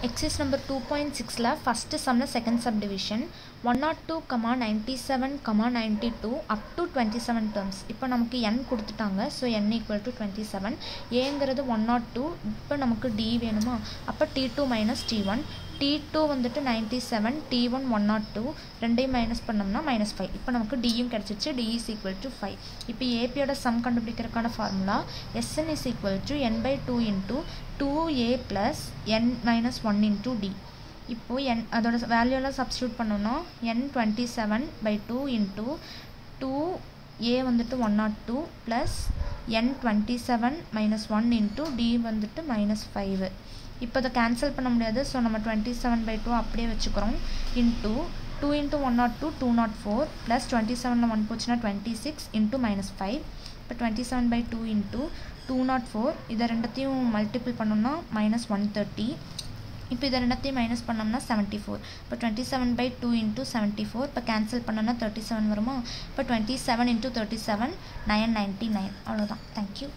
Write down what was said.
Exercise number 2.6 la first sum la second subdivision 102, 97, 92 up to 27 terms. இப்போ நமக்கு n கொடுத்துட்டாங்க. So n equal to 27. a ங்கிறது 102. இப்போ நமக்கு d வேணுமா? அப்போ t2 minus t1. t2 வந்துட்டு 97, t1 102. ரெண்டையும் மைனஸ் பண்ணோம்னா -5. இப்போ நமக்கு dயும் கிடைச்சிச்சு. d is equal to 5. இப்போ apயோட சம் கண்டுபிடிக்கிறதுக்கான formula Sn is equal to n by 2 into 2a plus n minus 1 into d. இப்போ n அதோட வேல்யூலாம் சப்ஸ்டிட்யூட் பண்ணோம்னா n 27 by 2 into 2a வந்துட்டு 102 plus n 27 minus 1 into d வந்துட்டு -5. இப்போ இதை கேன்சல் பண்ண முடியாது. ஸோ நம்ம 27 by 2 அப்படியே வச்சுக்கிறோம். into 2 into 102 204 plus 27 1 போச்சுன்னா 26 into -5. இப்போ 27 by 2 into 204 இதை ரெண்டத்தையும் மல்டிபிள் பண்ணோம்னா -130. இப்போ இதை ரெண்டத்தையும் மைனஸ் பண்ணோம்னா 74. இப்போ 27 by 2 into 74. இப்போ கேன்சல் பண்ணோம்னா 37 வருமா? இப்போ 27 into 37 999. அவ்வளோதான். தேங்க்யூ.